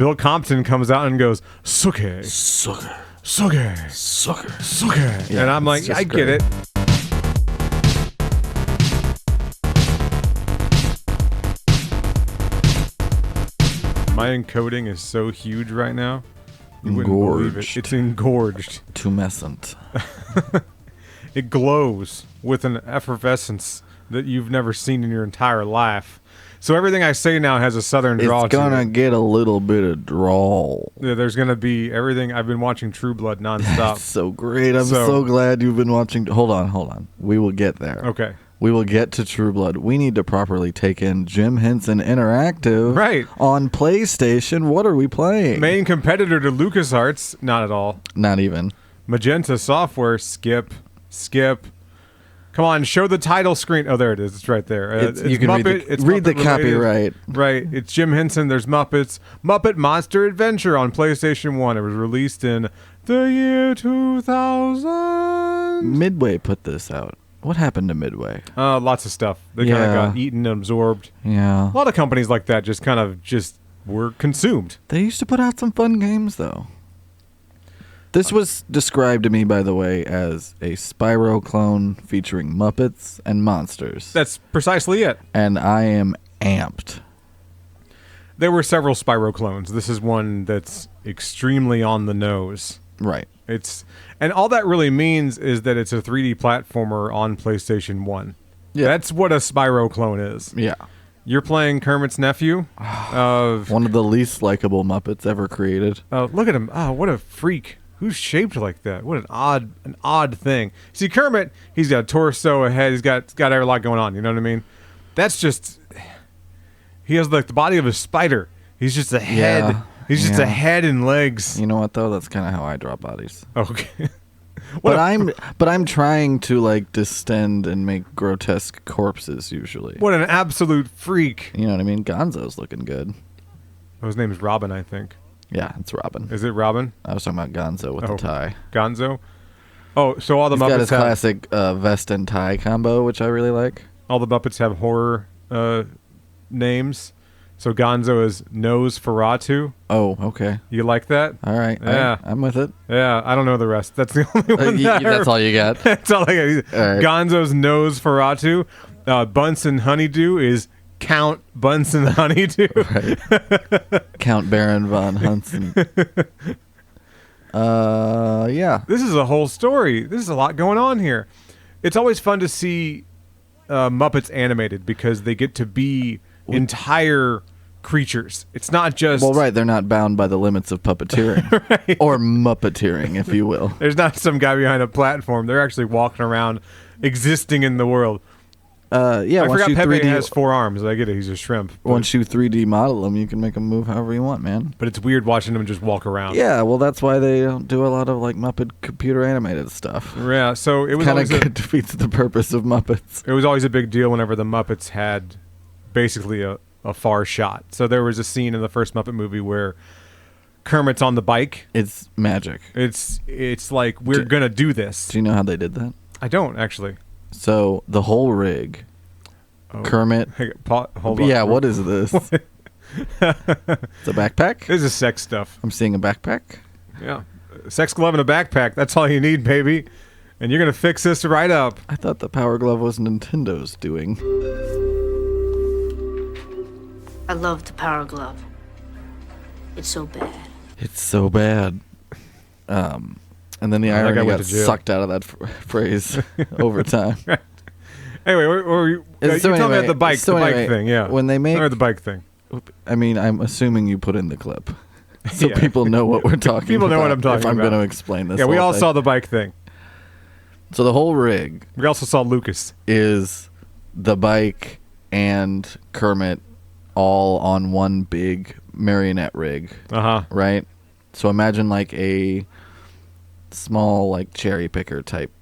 Bill Compton comes out and goes, "Suke, Sucker. suke, Sucker. suke," Yeah, and I'm like, it's just I get it. My encoding is so huge right now. You wouldn't believe it. It's engorged. Tumescent. It glows with an effervescence that you've never seen in your entire life. So everything I say now has a southern drawl It's to gonna it. get a little bit of drawl. Yeah, there's going to be everything. I've been watching True Blood nonstop. That's so great. I'm so glad you've been watching. Hold on. We will get there. Okay. We will get to True Blood. We need to properly take in Jim Henson Interactive. Right. On PlayStation. What are we playing? Main competitor to LucasArts, not at all. Not even. Magenta Software, skip. Come on, show the title screen. Oh, there it is. It's right there. It's you can Muppet. It's read the Muppet copyright. Right. It's Jim Henson. There's Muppets. Muppet Monster Adventure on PlayStation 1. It was released in the year 2000. Midway put this out. What happened to Midway? Lots of stuff. They kind of got eaten and absorbed. Yeah. A lot of companies like that just were consumed. They used to put out some fun games, though. This was described to me, by the way, as a Spyro clone featuring Muppets and monsters. That's precisely it. And I am amped. There were several Spyro clones. This is one that's extremely on the nose. Right. And all that really means is that it's a 3D platformer on PlayStation 1. Yeah. That's what a Spyro clone is. Yeah. You're playing Kermit's nephew. One of the least likable Muppets ever created. Look at him. Oh, what a freak. Who's shaped like that? What an odd thing. See, Kermit, he's got a torso, a head. He's got a lot going on. You know what I mean? That's just... He has like the body of a spider. He's just a head. Yeah. He's just a head and legs. You know what, though? That's kind of how I draw bodies. Okay. But I'm trying to like distend and make grotesque corpses usually. What an absolute freak. You know what I mean? Gonzo's looking good. Oh, his name is Robin, I think. Yeah, it's Robin. Is it Robin? I was talking about Gonzo with the tie. Gonzo? Oh, so all the He's Muppets got his have... classic vest and tie combo, which I really like. All the Muppets have horror names. So Gonzo is Nosferatu. Oh, okay. You like that? All right. Yeah. I'm with it. Yeah, I don't know the rest. That's the only one That's all you got? That's all I got. All right. Gonzo's Nosferatu. Bunsen Honeydew is Count Bunsen Honeydew. Right. Count Baron von Hunsen. Yeah. This is a whole story. This is a lot going on here. It's always fun to see Muppets animated because they get to be entire creatures. It's not just... Well, right. They're not bound by the limits of puppeteering. Right. Or muppeteering, if you will. There's not some guy behind a platform. They're actually walking around existing in the world. Yeah, I forgot Pepe 3D has 4 arms. I get it. He's a shrimp. Once you 3D model them, you can make them move however you want, man. But it's weird watching them just walk around. Yeah, well, that's why they don't do a lot of like Muppet computer animated stuff. Yeah, so it was Kind always of defeats the purpose of Muppets. it was always a big deal whenever the Muppets had basically a far shot. So there was a scene in the first Muppet movie where Kermit's on the bike. It's magic. It's like we're gonna do this. Do you know how they did that? I don't actually. So the whole rig, Kermit. Hold on. Yeah, what is this? It's a backpack? This is sex stuff. I'm seeing a backpack. Yeah, sex glove and a backpack. That's all you need, baby. And you're gonna fix this right up. I thought the Power Glove was Nintendo's doing. I love the Power Glove. It's so bad. It's so bad. And then the irony got sucked out of that phrase over time. Anyway, you're talking about the bike, thing, yeah. When they make... Or the bike thing. I mean, I'm assuming you put in the clip. So Yeah. people know what we're talking about. People know what I'm talking if I'm about. going to explain this. Yeah, we whole all thing. saw the bike thing. So the whole rig We also saw Lucas. is the bike and Kermit all on one big marionette rig. Uh-huh. Right? So imagine like a small like cherry picker type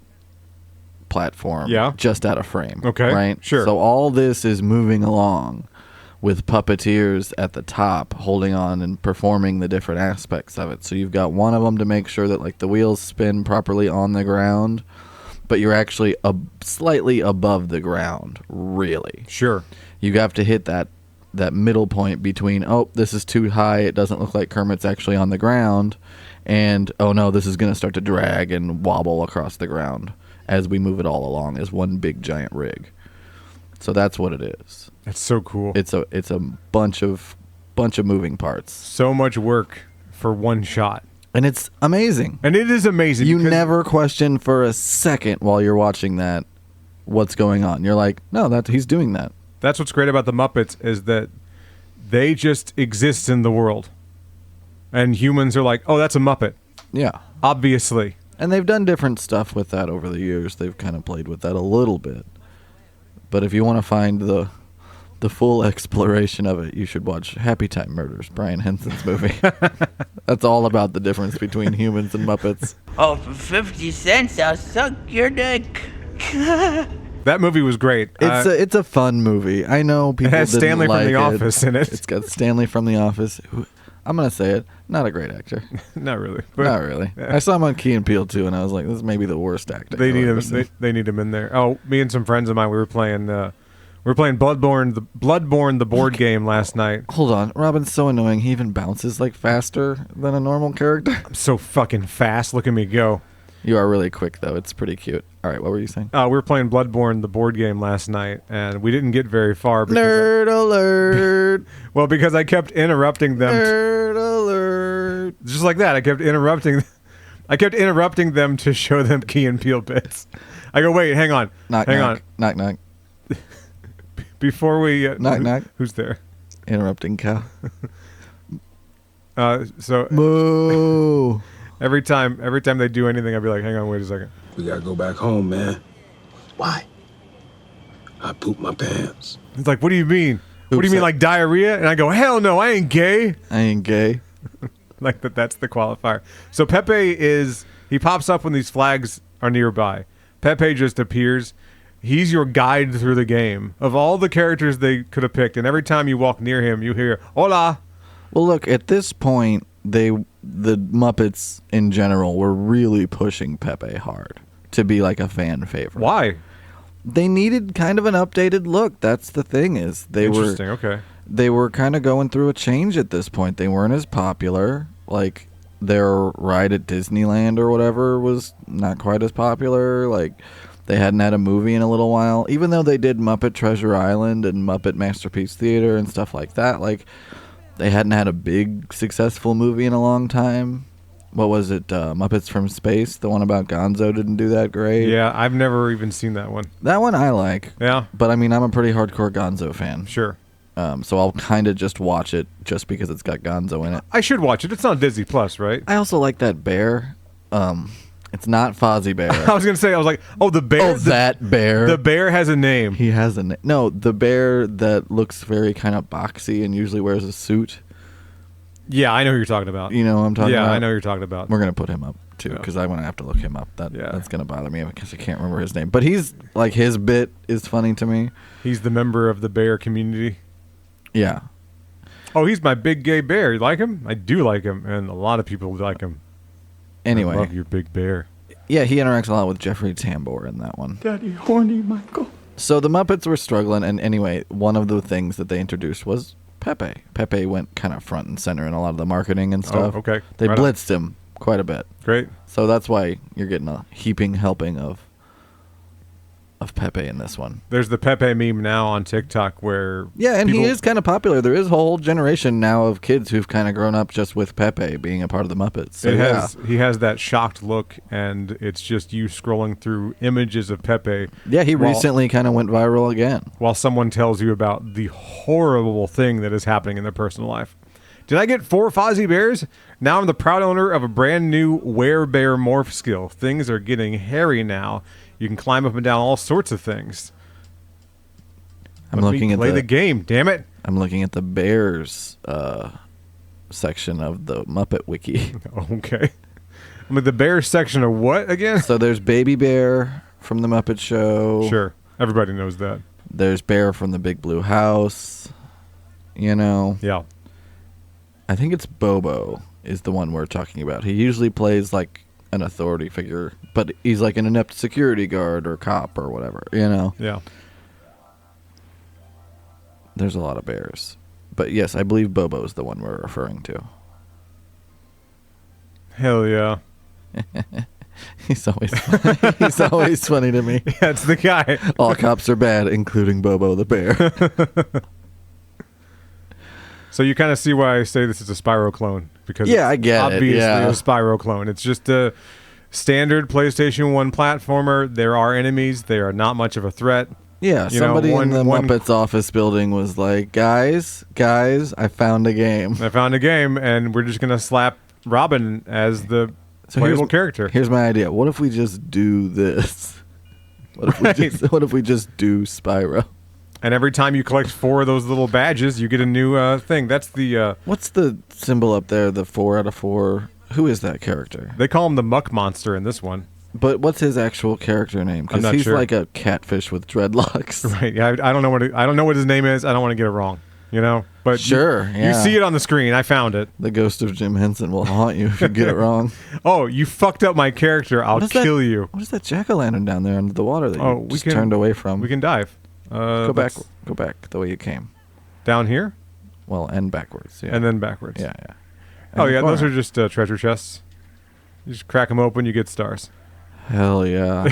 platform. Yeah. Just out of frame. Okay, Right? sure. So all this is moving along with puppeteers at the top holding on and performing the different aspects of it. So you've got one of them to make sure that like the wheels spin properly on the ground, but you're actually slightly above the ground, really. Sure. You have to hit that that middle point between, oh, this is too high, it doesn't look like Kermit's actually on the ground, and oh no, this is going to start to drag and wobble across the ground as we move it all along as one big giant rig. So that's what it is. That's so cool. It's a bunch of moving parts. So much work for one shot. And it's amazing. And it is amazing. You never question for a second while you're watching that what's going on. You're like, no, he's doing that. That's what's great about the Muppets is that they just exist in the world. And humans are like, oh, that's a Muppet. Yeah. Obviously. And they've done different stuff with that over the years. They've kind of played with that a little bit. But if you want to find the full exploration of it, you should watch Happy Time Murders, Brian Henson's movie. That's all about the difference between humans and Muppets. Oh, for 50 cents, I'll suck your dick. That movie was great. It's a fun movie. I know people it has didn't Stanley like from The it. Office in it. It's got Stanley from The Office. Who, I'm going to say it, not a great actor. Not really. But Not really. Yeah. I saw him on Key and Peele too, and I was like, this is maybe the worst acting. They I've need ever him. seen. They need him in there. Oh, me and some friends of mine, we were playing Bloodborne, the board game last night. Hold on, Robin's so annoying. He even bounces like faster than a normal character. I'm so fucking fast. Look at me go. You are really quick though. It's pretty cute. All right, what were you saying? We were playing Bloodborne, the board game last night, and we didn't get very far. Nerd alert! Well, because I kept interrupting them. Nerd alert! Just like that, I kept interrupting them to show them Key and Peele bits. I go, wait, hang on, hang on. Knock knock. Before we Knock knock. Who's there? Interrupting cow. So Moo. every time they do anything, I'd be like, hang on, wait a second. We gotta go back home, man. Why? I pooped my pants. It's like, what do you mean? What do you Oops, mean, like diarrhea? And I go, hell no, I ain't gay. I ain't gay. Like that's the qualifier. So Pepe he pops up when these flags are nearby. Pepe just appears. He's your guide through the game. Of all the characters they could have picked, and every time you walk near him, you hear, hola. Well, look, at this point, the Muppets in general were really pushing Pepe hard to be like a fan favorite. Why? They needed kind of an updated look. That's the thing is Interesting, okay. they were kind of going through a change at this point. They weren't as popular. Like their ride at Disneyland or whatever was not quite as popular. Like they hadn't had a movie in a little while. Even though they did Muppet Treasure Island and Muppet Masterpiece Theater and stuff like that, like they hadn't had a big successful movie in a long time. What was it? Muppets from Space, the one about Gonzo, didn't do that great. Yeah, I've never even seen that one. That one I like. Yeah, But I mean, I'm a pretty hardcore Gonzo fan. sure. So I'll kind of just watch it just because it's got Gonzo in it. I should watch it. It's on Disney Plus, right? I also like that bear. It's not Fozzie Bear. I was gonna say, I was like, oh, the bear. That bear. The bear has a name. He has a name. No, the bear that looks very kind of boxy and usually wears a suit. Yeah, I know who you're talking about. You know what I'm talking about? Yeah, I know who you're talking about. We're going to put him up, too, Yeah. because I'm going to have to look him up. Yeah. That's going to bother me because I can't remember his name. But he's, like, his bit is funny to me. He's the member of the bear community. Yeah. Oh, he's my big gay bear. You like him? I do like him, and a lot of people like him. Anyway. I love your big bear. Yeah, he interacts a lot with Jeffrey Tambor in that one. Daddy horny, Michael. So the Muppets were struggling, and anyway, one of the things that they introduced was Pepe. Pepe went kind of front and center in a lot of the marketing and stuff. Oh, okay. They Right on. blitzed him quite a bit. Great. So that's why you're getting a heaping helping of Pepe in this one. There's the Pepe meme now on TikTok where Yeah, and people, he is kind of popular. There is a whole generation now of kids who've kind of grown up just with Pepe being a part of the Muppets. So He has that shocked look, and it's just you scrolling through images of Pepe. Yeah, he while- recently kind of went viral again. while someone tells you about the horrible thing that is happening in their personal life. Did I get 4 Fozzie Bears? Now I'm the proud owner of a brand new Werebear morph skill. Things are getting hairy now. You can climb up and down all sorts of things. I'm Let me looking at play the game, damn it. I'm looking at the Bears section of the Muppet Wiki. Okay. I'm like, the bear section of what again? So there's Baby Bear from the Muppet Show. Sure. Everybody knows that. There's Bear from the Big Blue House. You know, Yeah. I think it's Bobo is the one we're talking about. He usually plays like an authority figure, but he's like an inept security guard or cop or whatever, you know. Yeah. There's a lot of bears. But yes, I believe Bobo's the one we're referring to. Hell yeah. He's always funny to me. Yeah, it's the guy. All cops are bad, including Bobo the bear. So you kind of see why I say this is a Spyro clone. Because Yeah, it's I get it, obviously yeah. a Spyro clone. It's just a standard PlayStation 1 platformer. There are enemies. They are not much of a threat. Yeah, You know, somebody one- in the one- Muppets office building was like, guys, I found a game. I found a game, and we're just going to slap Robin as the playable character. Here's my idea. What if we just do this? What if we just do Spyro? And every time you collect 4 of those little badges, you get a new thing. That's the... What's the symbol up there, the 4 out of 4? Who is that character? they call him the Muck Monster in this one. But what's his actual character name? I'm Because not he's sure. like a catfish with dreadlocks. Right. Yeah, I don't know what his name is. I don't want to get it wrong. You know? But Sure, you yeah. see it on the screen. I found it. The ghost of Jim Henson will haunt you if you get it wrong. Oh, you fucked up my character. I'll What is that- kill you. What is that jack-o'-lantern down there under the water that Oh, you we just can- turned away from? We can dive. go back that's the way you came. down here Well, and backwards. Yeah. and then backwards. yeah. Oh And yeah, the those corner. are just treasure chests. You just crack them open, you get stars. Hell yeah.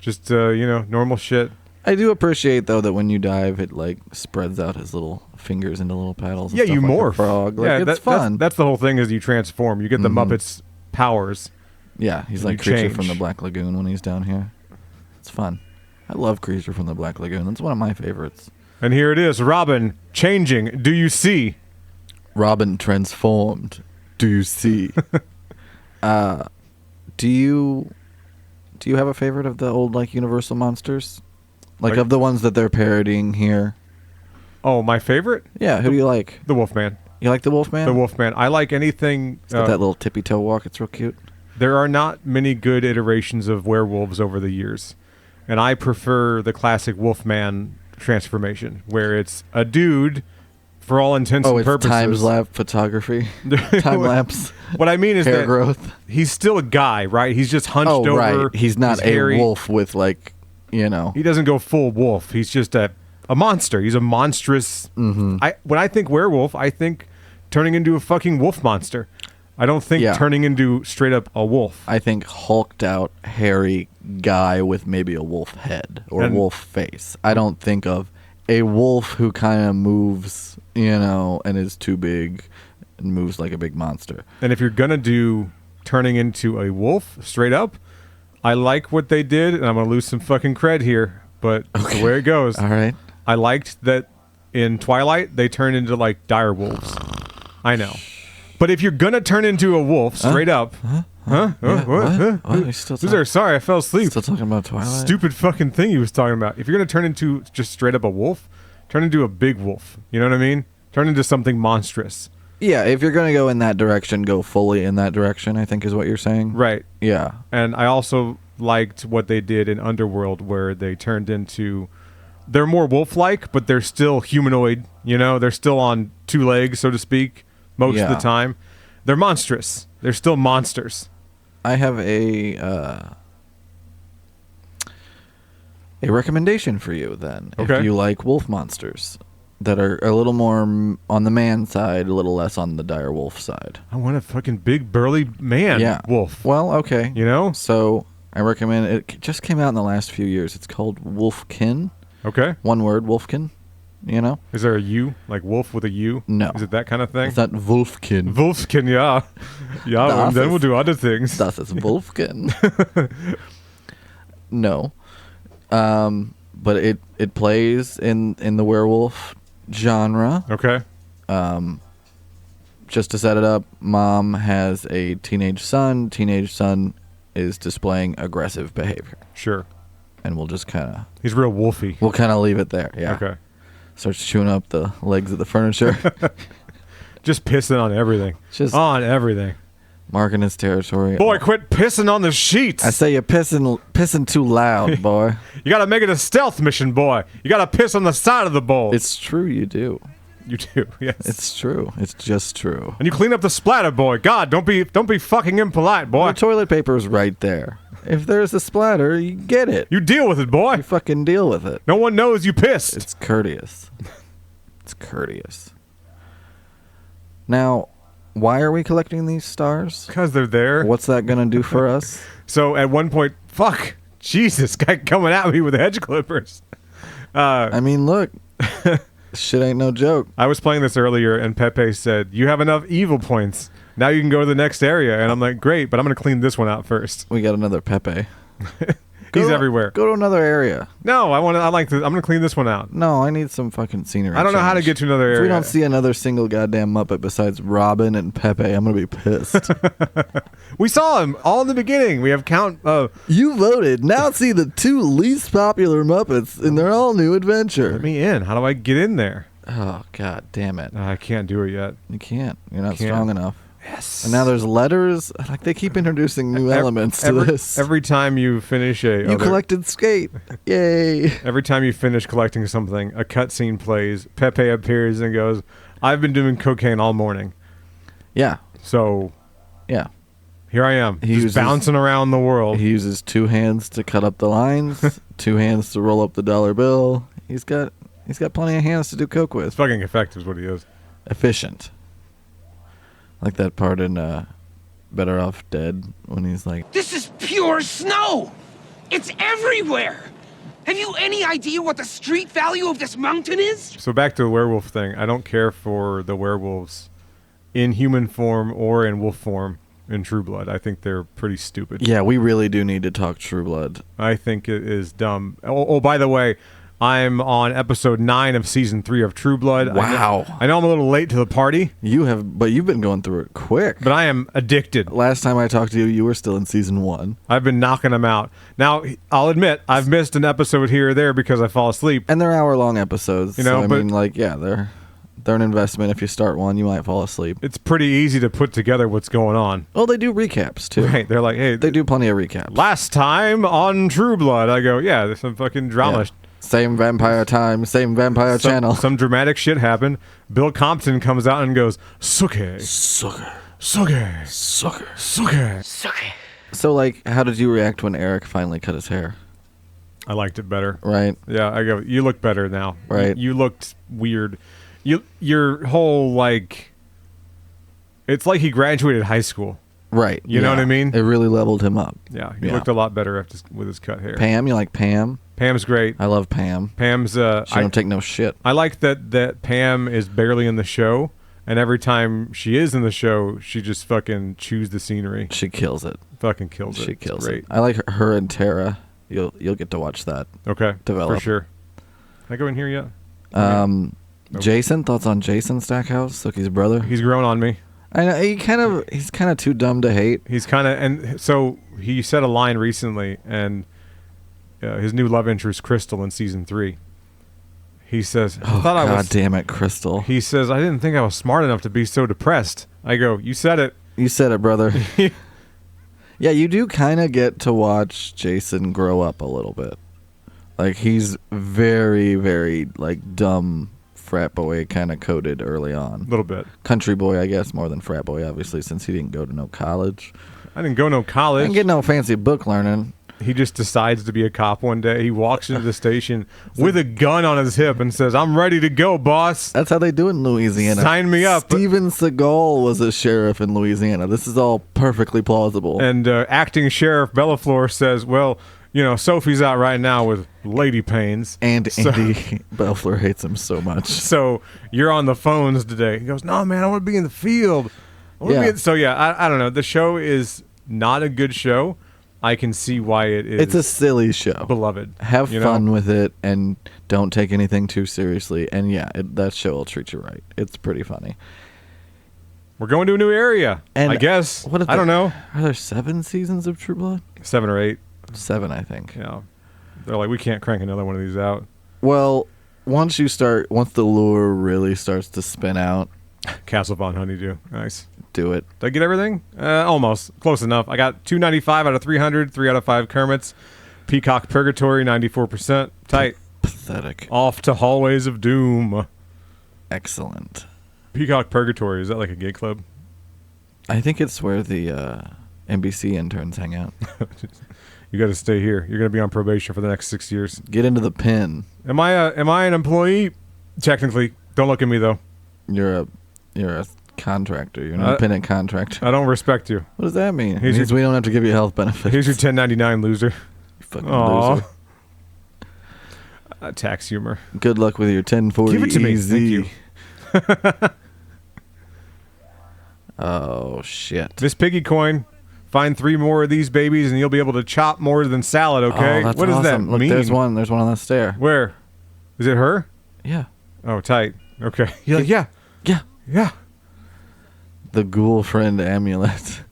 Just normal shit. I do appreciate though that when you dive, it like spreads out his little fingers into little paddles. And Yeah, stuff you like a morph. frog. Like, it's that's fun. That's the whole thing. Is you transform. You get the Mhm. Muppets powers. Yeah, he's You like Creature from change. the Black Lagoon when he's down here. It's fun. I love Creature from the Black Lagoon. That's one of my favorites. And here it is, Robin changing. Do you see? Robin transformed. Do you see? Do you have a favorite of the old like Universal monsters? Like Like- of the ones that they're parodying here? Oh, my favorite, Yeah, who do you like? the Wolfman. You like the Wolfman? The Wolfman. I like anything. It's got that little tippy toe walk. It's real cute. There are not many good iterations of werewolves over the years, and I prefer the classic Wolfman transformation, where it's a dude, for all intents Oh, and it's purposes. time-lapse photography. Time-lapse What I mean is hair that growth. he's still a guy, right? He's just hunched Oh, over. right. He's not a hairy. wolf with like, you know. He doesn't go full wolf. He's just a monster. He's a monstrous. Mm-hmm. When I think werewolf, I think turning into a fucking wolf monster. I don't think Yeah. turning into straight up a wolf. I think hulked out, hairy guy with maybe a wolf head or And- wolf face. I don't think of a wolf who kind of moves, you know, and is too big and moves like a big monster. And if you're gonna do turning into a wolf straight up, I like what they did, and I'm gonna lose some fucking cred here, but it's the way it goes. All right. I liked that in Twilight they turned into like dire wolves. I know, but if you're gonna turn into a wolf straight up, huh? Yeah, What? what? Huh? What? He's still Who's there? Sorry, I fell asleep. Still talking about Twilight? Stupid fucking thing he was talking about. If you're gonna turn into just straight up a wolf, turn into a big wolf. You know what I mean? Turn into something monstrous. Yeah, if you're going to go in that direction, go fully in that direction, I think is what you're saying. Right. Yeah. And I also liked what they did in Underworld, where they turned into. They're more wolf-like, but they're still humanoid. You know, they're still on 2 legs, so to speak, most of the Yeah. time. They're monstrous. They're still monsters. I have a recommendation for you then. Okay. If you like wolf monsters that are a little more on the man side, a little less on the dire wolf side. I want a fucking big burly man Yeah. wolf. Well, okay. You know? So I recommend it. Just came out in the last few years. It's called Wolfkin. Okay. One word, Wolfkin. You know? Is there a U? Like wolf with a U? No. Is it that kind of thing? It's not Wolfkin. Wolfskin, yeah. Yeah, Das and then ist- we'll do other things. Das ist Wolfkin. No. But it plays in the werewolf genre. Okay. Just to set it up, mom has a teenage son. Teenage son is displaying aggressive behavior. Sure. And we'll just kind He's real wolfy. of leave it there. Yeah. Okay. Starts chewing up the legs of the furniture. Just pissing on everything. Just On everything. marking his territory. Boy, quit pissing on the sheets. I say you're pissing too loud, boy. You gotta make it a stealth mission, boy. You gotta piss on the side of the bowl. It's true, you do. You do, yes. It's true. It's just true. And you clean up the splatter, boy. God, don't be fucking impolite, boy. The toilet paper's right there. If there's a splatter, you get it. You deal with it, boy. You fucking deal with it. No one knows you pissed. It's courteous. It's courteous. Now, why are we collecting these stars? Because they're there. What's that gonna do for us? So at one point, fuck, Jesus, guy coming at me with hedge clippers. I mean, look, shit ain't no joke. I was playing this earlier, and Pepe said, "You have enough evil points. Now you can go to the next area." And I'm like, "Great, but I'm gonna clean this one out first." We got another Pepe. He's everywhere. Go to another area. No, I'm gonna clean this one out. No, I need some fucking scenery. I don't know how to get to another area. If we don't see another single goddamn Muppet besides Robin and Pepe, I'm gonna be pissed. We saw him all in the beginning. We have Count. You voted. Now see the 2 least popular Muppets in their all new adventure. Let me in. How do I get in there? Oh, god damn it. I can't do it yet. You can't. You're not Can't. strong enough. Yes. And now there's letters. Like, they keep introducing new elements to this. Every time you finish You collected skate. Yay. Every time you finish collecting something, a cutscene plays. Pepe appears and goes, "I've been doing cocaine all morning." Yeah. So Yeah. here I am, He just uses- bouncing around the world. He uses 2 hands to cut up the lines, 2 hands to roll up the dollar bill. He's got plenty of hands to do coke with. It's fucking effective is what he is. Efficient. Like that part in Better Off Dead when he's like, This is pure snow! It's everywhere! Have you any idea what the street value of this mountain is? So back to the werewolf thing. I don't care for the werewolves in human form or in wolf form in True Blood. I think they're pretty stupid. yeah, we really do need to talk True Blood. I think it is dumb. Oh, by the way, I'm on episode 9 of season 3 of True Blood. Wow. I know I'm a little late to the party, But you've been going through it quick. but I am addicted. Last time I talked to you, you were still in season 1. I've been knocking them out. Now, I'll admit, I've missed an episode here or there because I fall asleep. And they're hour-long episodes. You know, so, I but- mean, like, yeah, they're an investment. If you start one, you might fall asleep. It's pretty easy to put together what's going on. Well, they do recaps, too. Right? They're like, hey, They do plenty of recaps. last time on True Blood. I go, yeah, there's some fucking drama. Yeah. Same vampire time, same vampire channel. Some dramatic shit happened. Bill Compton comes out and goes, "Suke, Sucker. suke, Sucker. suke." So, like, how did you react when Eric finally cut his hair? I liked it better. Right? Yeah, I go, you look better now. Right. You looked weird. Your whole, like, it's like he graduated high school. Right. You know what I mean? It really leveled him up. Yeah, he looked a lot better after with his cut hair. Pam, you like Pam? Pam's great. I love Pam. Pam's She don't take no shit. I like that Pam is barely in the show, and every time she is in the show, she just fucking chews the scenery. She kills it. Fucking kills it. She It's kills great. it. I like her and Tara. You'll get to watch that. Okay, Develop. for sure. Can I go in here yet? Nope. Jason, thoughts on Jason Stackhouse, Sookie's brother? He's grown on me. I know he's kind of too dumb to hate. He's kind of, and so he said a line recently, and his new love interest, Crystal, in season 3. He says, Oh, God damn it, Crystal. He says, I didn't think I was smart enough to be so depressed. I go, you said it. You said it, brother. Yeah, you do kind of get to watch Jason grow up a little bit. Like, he's very, very, like, dumb frat boy kind of coded early on. A little bit. Country boy, I guess, more than frat boy, obviously, since he didn't go to no college. I didn't go no college. Didn't get no fancy book learning. He just decides to be a cop one day. He walks into the station with a gun on his hip and says, I'm ready to go, boss. That's how they do it in Louisiana. Sign me up. Steven Seagal was a sheriff in Louisiana. This is all perfectly plausible. And acting Sheriff Bellafleur says, well, you know, Sophie's out right now with lady pains. And So- Andy Belfleur hates him so much. So you're on the phones today. He goes, no, man, I want to be in the field. Yeah. So, yeah, I don't know. The show is not a good show. I can see why it is. It's a silly show. Beloved. Have you fun know? with it and don't take anything too seriously. And yeah, that show will treat you right. It's pretty funny. We're going to a new area, And I guess. what if I don't know. Are there 7 seasons of True Blood? 7 or 8. 7, I think. Yeah. They're like, we can't crank another one of these out. Well, once the lure really starts to spin out, Castle Von Honeydew. Nice. do it. Did I get everything? Almost. Close enough. I got 295 out of 300, 3 out of 5 Kermits. Peacock Purgatory, 94%. Tight. Pathetic. Off to Hallways of Doom. Excellent. Peacock Purgatory, is that like a gay club? I think it's where the NBC interns hang out. You got to stay here. You're going to be on probation for the next 6 years. Get into the pen. Am I an employee? Technically. Don't look at me, though. You're a contractor. You're an independent contractor. I don't respect you. What does that mean? It Here's means we don't have to give you health benefits. Here's your 1099, loser. You fucking Aw. loser. Tax humor. Good luck with your 1040 Give it to me. easy. Thank you. Oh, shit. Miss Piggy Coin, find 3 more of these babies and you'll be able to chop more than salad, okay? Oh, that's what does that awesome. Look, mean? there's one on the stair. Where? Is it her? Yeah. Oh, tight. Okay. You're like, yeah. Yeah. Yeah. The ghoul friend amulet.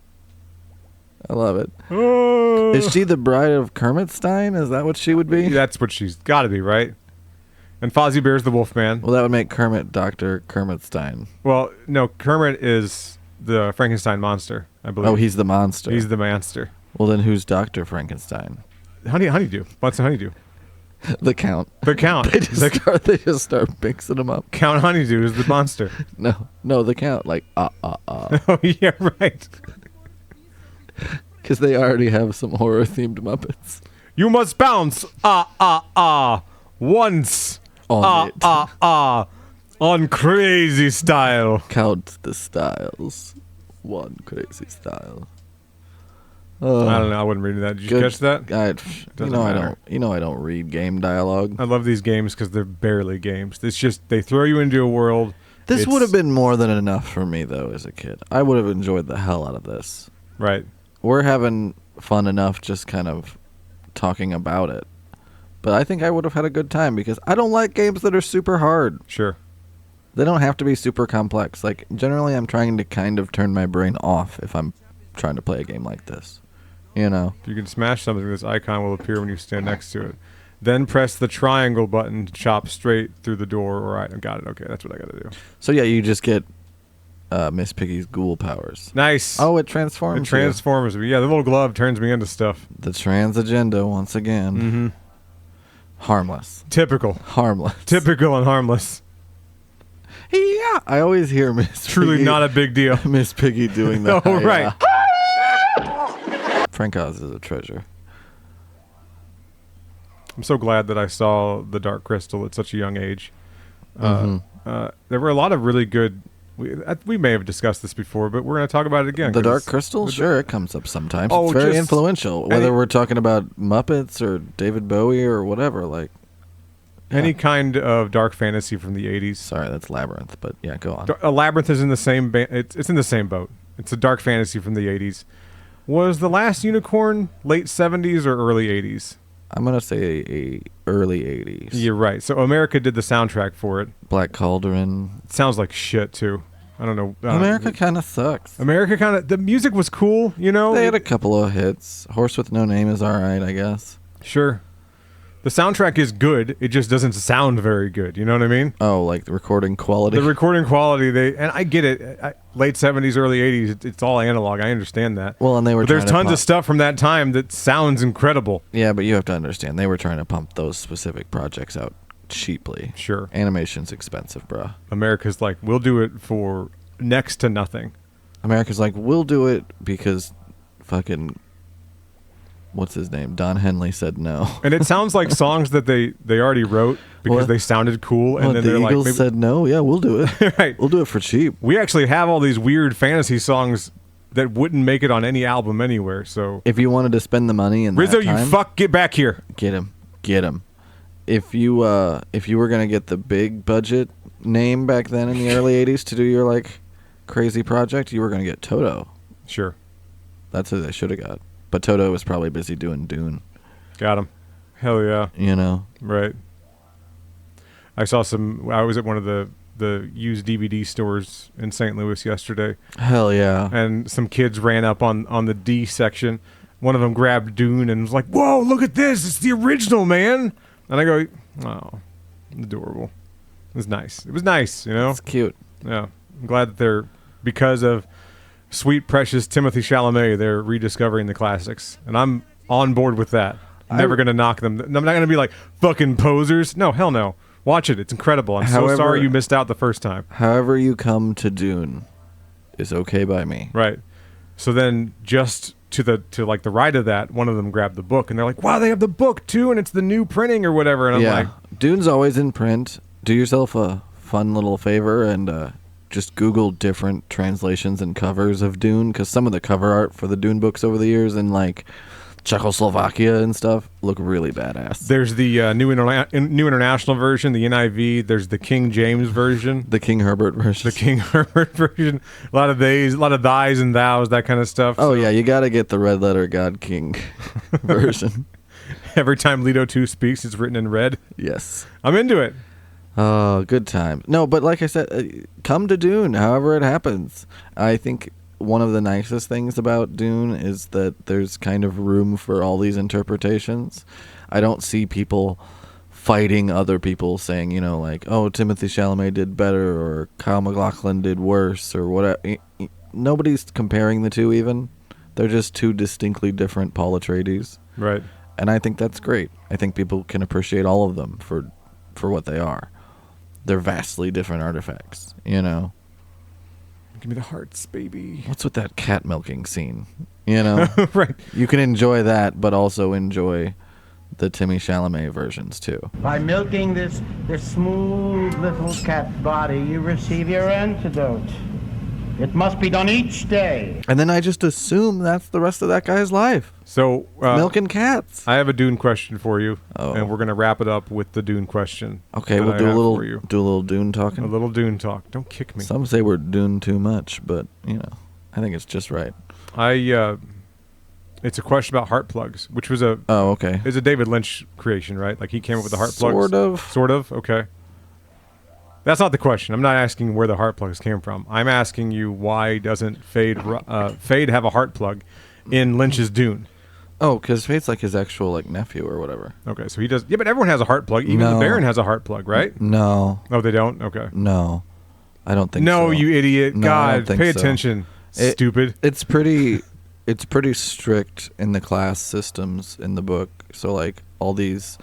I love it. Oh. Is she the bride of Kermit Stein? Is that what she would be? That's what she's got to be, right? And Fozzie Bear's the Wolfman. Well, that would make Kermit Dr. Kermit Stein. Well, no, Kermit is the Frankenstein monster, I believe. Oh, he's the monster. He's the monster. Well, then who's Dr. Frankenstein? Honeydew. What's a honeydew? The Count. The Count. They just start mixing them up. Count Honeydew is the monster. No, the Count. Like, Oh, yeah, right. Because they already have some horror-themed Muppets. You must bounce, once, On it. on crazy style. Count the styles. One crazy style. I don't know. I wasn't reading that. Did you catch that? I don't read game dialogue. I love these games because they're barely games. It's just they throw you into a world. This would have been more than enough for me, though, as a kid. I would have enjoyed the hell out of this. Right. We're having fun enough just kind of talking about it. But I think I would have had a good time because I don't like games that are super hard. Sure. They don't have to be super complex. Like, generally, I'm trying to kind of turn my brain off if I'm trying to play a game like this. You know? If you can smash something, this icon will appear when you stand next to it. Then press the triangle button to chop straight through the door. All right, I got it. Okay, that's what I got to do. So, yeah, you just get Miss Piggy's ghoul powers. Nice. Oh, it transforms. It transforms me. Yeah, the little glove turns me into stuff. The trans agenda, once again. Mm-hmm. Harmless. Typical. Harmless. Typical and harmless. Yeah. I always hear Miss Truly Piggy, not a big deal. Miss Piggy doing that. Oh, right. Frank Oz is a treasure. I'm so glad that I saw The Dark Crystal at such a young age. There were a lot of really good... We may have discussed this before, but we're going to talk about it again. The Dark Crystal? Sure, it comes up sometimes. Oh, it's very just influential. Whether we're talking about Muppets or David Bowie or whatever. Like any kind of dark fantasy from the 80s. Sorry, that's Labyrinth, but yeah, go on. Labyrinth is in the same... it's in the same boat. It's a dark fantasy from the 80s. Was The Last Unicorn late 70s or early 80s? I'm going to say early 80s. You're right. So America did the soundtrack for it. Black Cauldron. It sounds like shit, too. I don't know. America kind of sucks. America kind of... The music was cool, you know? They had a couple of hits. Horse with No Name is all right, I guess. Sure. The soundtrack is good. It just doesn't sound very good. You know what I mean? Oh, like the recording quality? The recording quality, and I get it. Late 70s, early 80s, it's all analog. I understand that. Well, and they were but there's tons of stuff from that time that sounds incredible. Yeah, but you have to understand, they were trying to pump those specific projects out cheaply. Sure. Animation's expensive, bruh. America's like, we'll do it for next to nothing. America's like, we'll do it because fucking... What's his name? Don Henley said no. And it sounds like songs that they already wrote because they sounded cool. And then the they're Eagles like, said no. Yeah, we'll do it. Right. We'll do it for cheap. We actually have all these weird fantasy songs that wouldn't make it on any album anywhere. So if you wanted to spend the money in Rizzo, that time, you fuck, get back here. Get him. If you were gonna get the big budget name back then in the early '80s to do your like crazy project, you were gonna get Toto. Sure. That's who they should have got. But Toto was probably busy doing Dune. Got him. Hell yeah. You know. Right. I was at one of the used DVD stores in St. Louis yesterday. Hell yeah. And some kids ran up on the D section. One of them grabbed Dune and was like, "Whoa, look at this. It's the original, man." And I go, "Oh, adorable." It was nice. It was nice, you know? It's cute. Yeah. I'm glad that they're, because of sweet, precious Timothée Chalamet, they're rediscovering the classics. And I'm on board with that. I'm never going to knock them. I'm not going to be like, fucking posers. No, hell no. Watch it. It's incredible. I'm so sorry you missed out the first time. However you come to Dune is okay by me. Right. So then just to the right of that, one of them grabbed the book. And they're like, wow, they have the book too. And it's the new printing or whatever. And I'm like, Dune's always in print. Do yourself a fun little favor and just Google different translations and covers of Dune, because some of the cover art for the Dune books over the years in like Czechoslovakia and stuff look really badass. There's the New International version, the NIV. There's the King James version. The King Herbert version. The King Herbert version. A lot of thys, a lot of thys and thous, that kind of stuff. Oh, yeah, you got to get the red letter God King version. Every time Leto 2 speaks, it's written in red. Yes. I'm into it. Oh, good time. No, but like I said, come to Dune, however it happens. I think one of the nicest things about Dune is that there's kind of room for all these interpretations. I don't see people fighting other people saying, you know, like, oh, Timothy Chalamet did better or Kyle MacLachlan did worse or whatever. Nobody's comparing the two even. They're just two distinctly different Paul Atreides. Right. And I think that's great. I think people can appreciate all of them for what they are. They're vastly different artifacts, you know. Give me the hearts, baby. What's with that cat milking scene? You know? Right. You can enjoy that, but also enjoy the Timmy Chalamet versions, too. By milking this smooth little cat's body, you receive your antidote. It must be done each day. And then I just assume that's the rest of that guy's life. So milking cats. I have a Dune question for you, Oh. and we're gonna wrap it up with the Dune question. Okay, that we'll I do a have little for you. Dune talking. A little Dune talk. Don't kick me. Some say we're Dune too much, but you know, I think it's just right. It's a question about heart plugs, which was a Okay. is a David Lynch creation, right? Like he came up with the heart plugs. Sort of. Okay. That's not the question. I'm not asking where the heart plugs came from. I'm asking you why doesn't Fade have a heart plug in Lynch's Dune? Oh, because Fate's like his actual like nephew or whatever. Okay, so he does. Yeah, but everyone has a heart plug. Even No. the Baron has a heart plug, right? No. Oh, they don't. Okay. No. I don't think so. No, you idiot! No, I don't God, think pay so. attention. Stupid. It's pretty strict in the class systems in the book. So like all these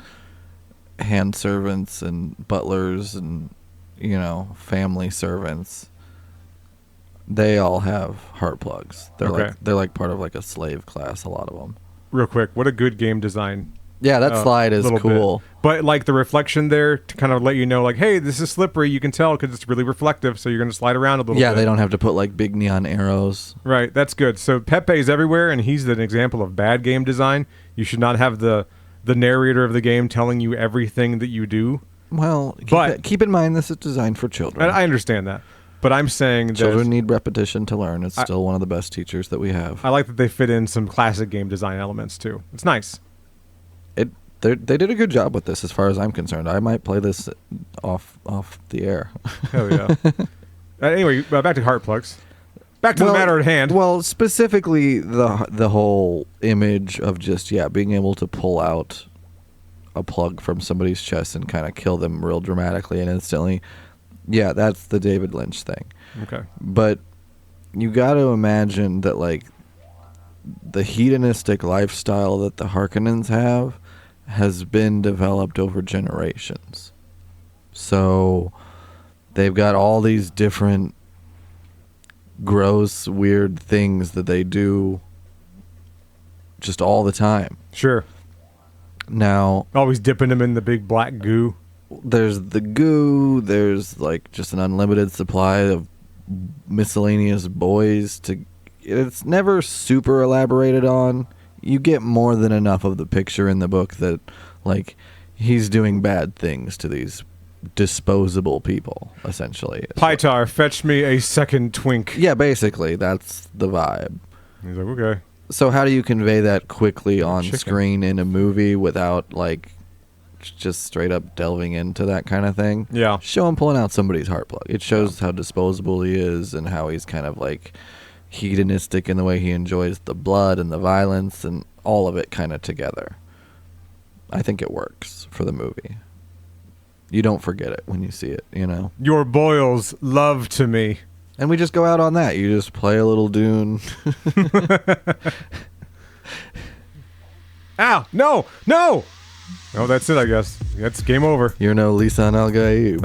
hand servants and butlers and you know family servants, they all have heart plugs. They're like part of like a slave class. A lot of them. Real quick, what a good game design. Yeah, that slide is little cool. bit. But like the reflection there to kind of let you know, like, hey, this is slippery. You can tell because it's really reflective. So you're going to slide around a little bit. Yeah, they don't have to put like big neon arrows. Right, that's good. So Pepe's everywhere, and he's an example of bad game design. You should not have the narrator of the game telling you everything that you do. Well, keep in mind this is designed for children. And I understand that. But I'm saying that Children need repetition to learn. It's still one of the best teachers that we have. I like that they fit in some classic game design elements too. It's nice. They did a good job with this, as far as I'm concerned. I might play this off the air. Hell yeah. Anyway, back to heart plugs. Back to the matter at hand. Well, specifically the whole image of just being able to pull out a plug from somebody's chest and kind of kill them real dramatically and instantly. Yeah, that's the David Lynch thing. Okay. But you got to imagine that like the hedonistic lifestyle that the Harkonnens have has been developed over generations. So they've got all these different gross, weird things that they do just all the time. Sure. Now, always dipping them in the big black goo. There's the goo, there's like just an unlimited supply of miscellaneous boys it's never super elaborated on. You get more than enough of the picture in the book that like he's doing bad things to these disposable people, essentially. Pytar, fetch me a second twink. Yeah, basically, that's the vibe. He's like, okay. So how do you convey that quickly on screen in a movie without like just straight up delving into that kind of thing? Yeah. Show him pulling out somebody's heart plug. It shows how disposable he is and how he's kind of like hedonistic in the way he enjoys the blood and the violence and all of it kind of together. I think it works for the movie. You don't forget it when you see it, you know? Your boils love to me. And we just go out on that. You just play a little Dune. Ow! No! No! Oh, that's it, I guess. That's game over. You're no Lisan Al Gaib.